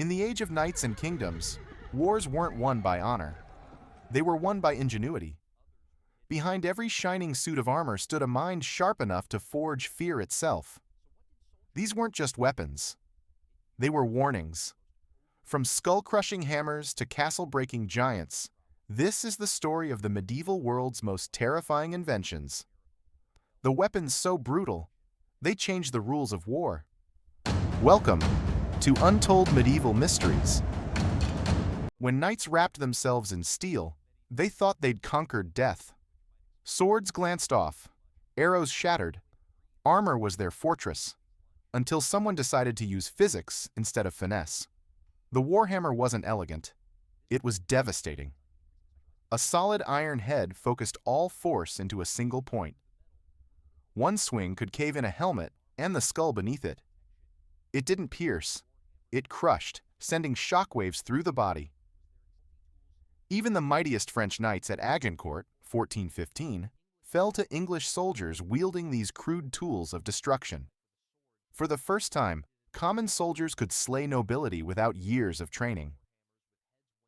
In the age of knights and kingdoms, wars weren't won by honor. They were won by ingenuity. Behind every shining suit of armor stood a mind sharp enough to forge fear itself. These weren't just weapons. They were warnings. From skull-crushing hammers to castle-breaking giants, this is the story of the medieval world's most terrifying inventions. The weapons so brutal, they changed the rules of war. Welcome to Untold Medieval Mysteries. When knights wrapped themselves in steel, they thought they'd conquered death. Swords glanced off, arrows shattered, armor was their fortress, until someone decided to use physics instead of finesse. The Warhammer wasn't elegant, it was devastating. A solid iron head focused all force into a single point. One swing could cave in a helmet and the skull beneath it. It didn't pierce, it crushed, sending shockwaves through the body. Even the mightiest French knights at Agincourt, 1415, fell to English soldiers wielding these crude tools of destruction. For the first time, common soldiers could slay nobility without years of training.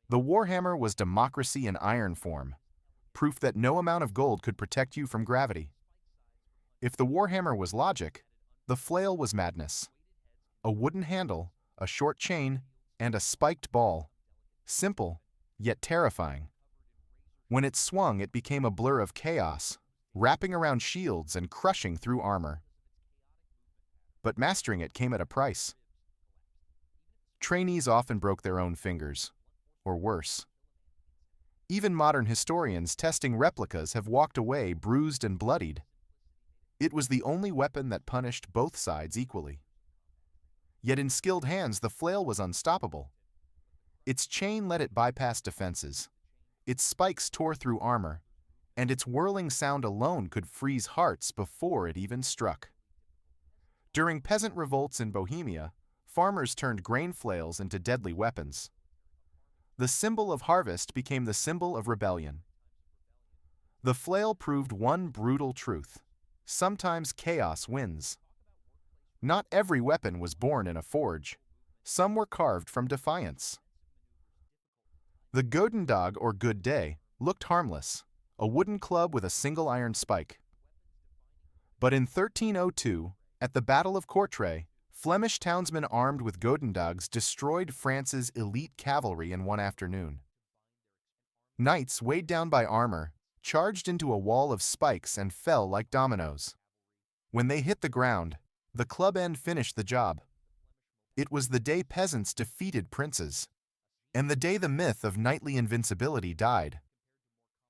The Warhammer was democracy in iron form, proof that no amount of gold could protect you from gravity. If the Warhammer was logic, the flail was madness. A wooden handle, a short chain, and a spiked ball. Simple, yet terrifying. When it swung, it became a blur of chaos, wrapping around shields and crushing through armor. But mastering it came at a price. Trainees often broke their own fingers, or worse. Even modern historians testing replicas have walked away bruised and bloodied. It was the only weapon that punished both sides equally. Yet in skilled hands, the flail was unstoppable. Its chain let it bypass defenses. Its spikes tore through armor, and its whirling sound alone could freeze hearts before it even struck. During peasant revolts in Bohemia, farmers turned grain flails into deadly weapons. The symbol of harvest became the symbol of rebellion. The flail proved one brutal truth: sometimes chaos wins. Not every weapon was born in a forge. Some were carved from defiance. The Godendog, or Good Day, looked harmless, a wooden club with a single iron spike. But in 1302, at the Battle of Courtrai, Flemish townsmen armed with Godendogs destroyed France's elite cavalry in one afternoon. Knights, weighed down by armor, charged into a wall of spikes and fell like dominoes. When they hit the ground, the club end finished the job. It was the day peasants defeated princes, and the day the myth of knightly invincibility died.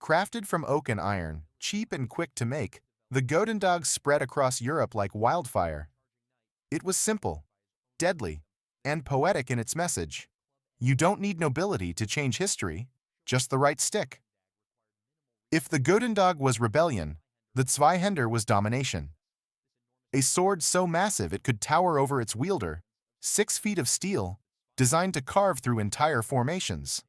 Crafted from oak and iron, cheap and quick to make, the Godendog spread across Europe like wildfire. It was simple, deadly, and poetic in its message. You don't need nobility to change history, just the right stick. If the Godendog was rebellion, the zweihänder was domination. A sword so massive it could tower over its wielder, 6 feet of steel, designed to carve through entire formations.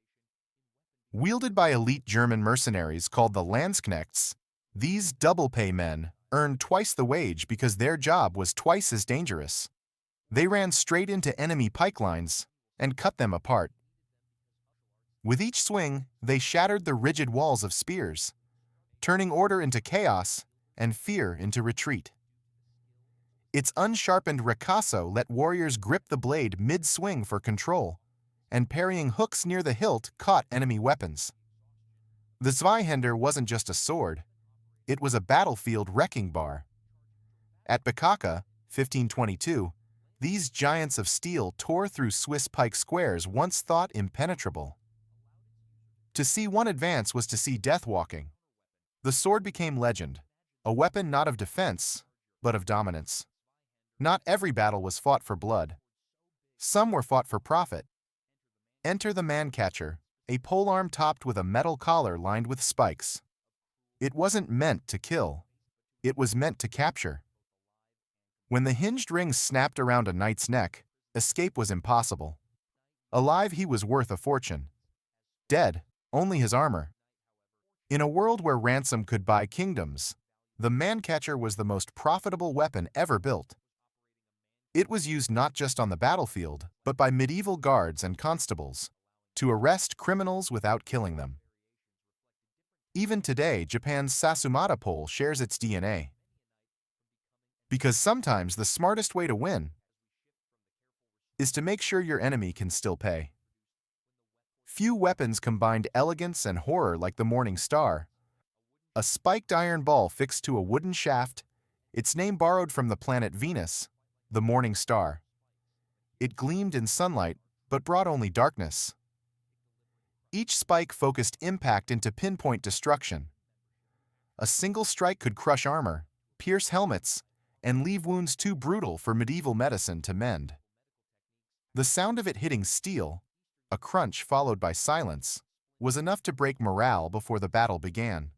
Wielded by elite German mercenaries called the Landsknechts, these double-pay men earned twice the wage because their job was twice as dangerous. They ran straight into enemy pikelines and cut them apart. With each swing, they shattered the rigid walls of spears, turning order into chaos and fear into retreat. Its unsharpened ricasso let warriors grip the blade mid-swing for control, and parrying hooks near the hilt caught enemy weapons. The zweihänder wasn't just a sword, it was a battlefield wrecking bar. At Bicocca, 1522, these giants of steel tore through Swiss pike squares once thought impenetrable. To see one advance was to see death walking. The sword became legend, a weapon not of defense, but of dominance. Not every battle was fought for blood. Some were fought for profit. Enter the man-catcher, a polearm topped with a metal collar lined with spikes. It wasn't meant to kill. It was meant to capture. When the hinged ring snapped around a knight's neck, escape was impossible. Alive, he was worth a fortune. Dead, only his armor. In a world where ransom could buy kingdoms, the man-catcher was the most profitable weapon ever built. It was used not just on the battlefield, but by medieval guards and constables to arrest criminals without killing them. Even today, Japan's Sasumata pole shares its DNA. Because sometimes the smartest way to win is to make sure your enemy can still pay. Few weapons combined elegance and horror like the Morning Star, a spiked iron ball fixed to a wooden shaft, its name borrowed from the planet Venus, the Morning Star. It gleamed in sunlight, but brought only darkness. Each spike focused impact into pinpoint destruction. A single strike could crush armor, pierce helmets, and leave wounds too brutal for medieval medicine to mend. The sound of it hitting steel, a crunch followed by silence, was enough to break morale before the battle began.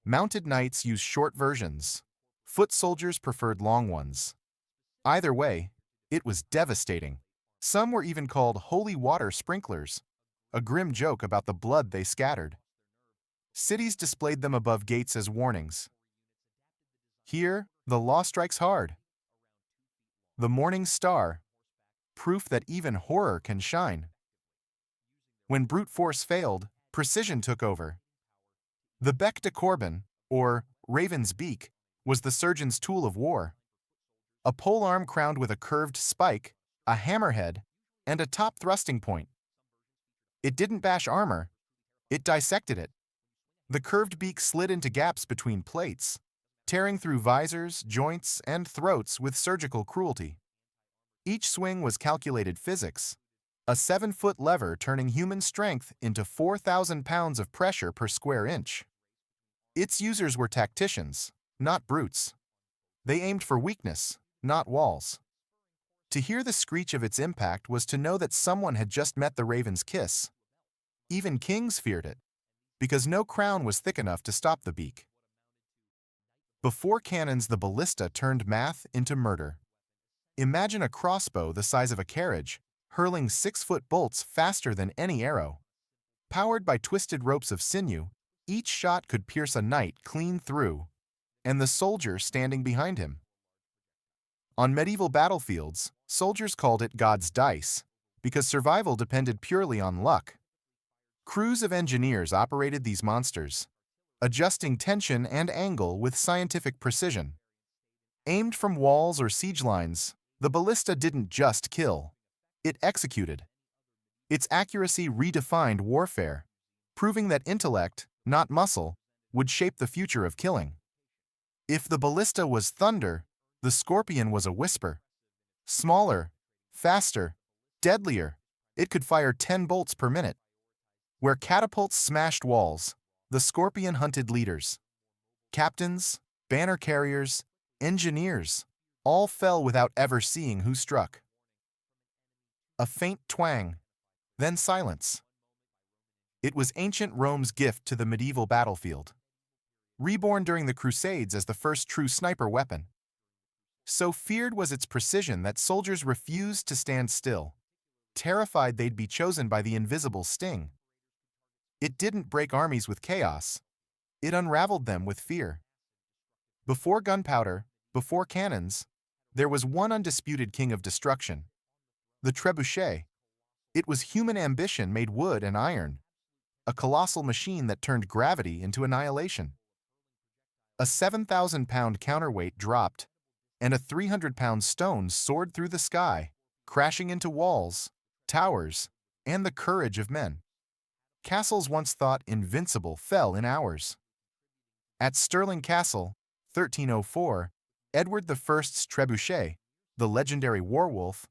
Mounted knights used short versions. Foot soldiers preferred long ones. Either way, it was devastating. Some were even called holy water sprinklers, a grim joke about the blood they scattered. Cities displayed them above gates as warnings. Here, the law strikes hard. The Morning Star, proof that even horror can shine. When brute force failed, precision took over. The bec de corbin, or raven's beak, was the surgeon's tool of war. A polearm crowned with a curved spike, a hammerhead, and a top thrusting point. It didn't bash armor, it dissected it. The curved beak slid into gaps between plates, tearing through visors, joints, and throats with surgical cruelty. Each swing was calculated physics, a 7-foot lever turning human strength into 4,000 pounds of pressure per square inch. Its users were tacticians, not brutes. They aimed for weakness, not walls. To hear the screech of its impact was to know that someone had just met the raven's kiss. Even kings feared it, because no crown was thick enough to stop the beak. Before cannons, the ballista turned math into murder. Imagine a crossbow the size of a carriage, hurling 6-foot bolts faster than any arrow. Powered by twisted ropes of sinew, each shot could pierce a knight clean through, and the soldier standing behind him. On medieval battlefields, soldiers called it God's dice, because survival depended purely on luck. Crews of engineers operated these monsters, adjusting tension and angle with scientific precision. Aimed from walls or siege lines, the ballista didn't just kill, it executed. Its accuracy redefined warfare, proving that intellect, not muscle, would shape the future of killing. If the ballista was thunder, the scorpion was a whisper. Smaller, faster, deadlier, it could fire 10 bolts per minute. Where catapults smashed walls, the scorpion hunted leaders. Captains, banner carriers, engineers, all fell without ever seeing who struck. A faint twang, then silence. It was ancient Rome's gift to the medieval battlefield, reborn during the Crusades as the first true sniper weapon. So feared was its precision that soldiers refused to stand still, terrified they'd be chosen by the invisible sting. It didn't break armies with chaos, it unraveled them with fear. Before gunpowder, before cannons, there was one undisputed king of destruction, the trebuchet. It was human ambition made wood and iron, a colossal machine that turned gravity into annihilation. A 7,000-pound counterweight dropped, and a 300-pound stone soared through the sky, crashing into walls, towers, and the courage of men. Castles once thought invincible fell in hours. At Stirling Castle, 1304, Edward I's trebuchet, the legendary warwolf,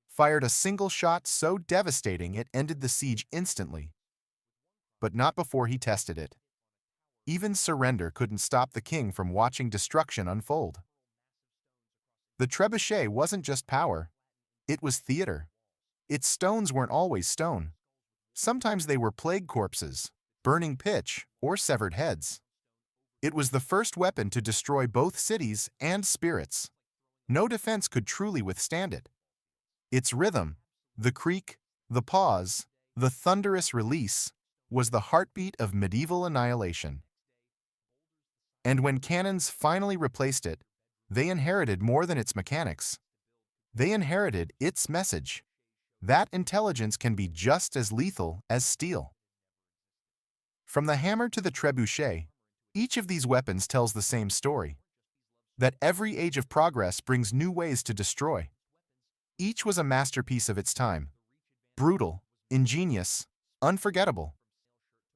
fired a single shot so devastating it ended the siege instantly. But not before he tested it. Even surrender couldn't stop the king from watching destruction unfold. The trebuchet wasn't just power, it was theater. Its stones weren't always stone. Sometimes they were plague corpses, burning pitch, or severed heads. It was the first weapon to destroy both cities and spirits. No defense could truly withstand it. Its rhythm, the creak, the pause, the thunderous release, was the heartbeat of medieval annihilation. And when cannons finally replaced it, they inherited more than its mechanics. They inherited its message. That intelligence can be just as lethal as steel. From the hammer to the trebuchet, each of these weapons tells the same story. That every age of progress brings new ways to destroy. Each was a masterpiece of its time. Brutal, ingenious, unforgettable.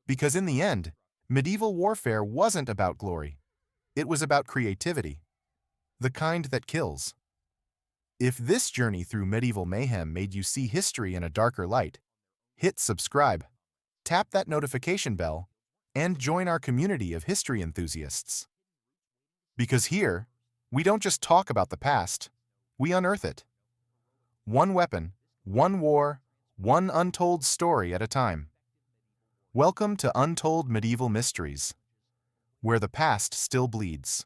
Because in the end, medieval warfare wasn't about glory. It was about creativity. The kind that kills. If this journey through medieval mayhem made you see history in a darker light, hit subscribe, tap that notification bell, and join our community of history enthusiasts. Because here, we don't just talk about the past, we unearth it. One weapon, one war, one untold story at a time. Welcome to Untold Medieval Mysteries, where the past still bleeds.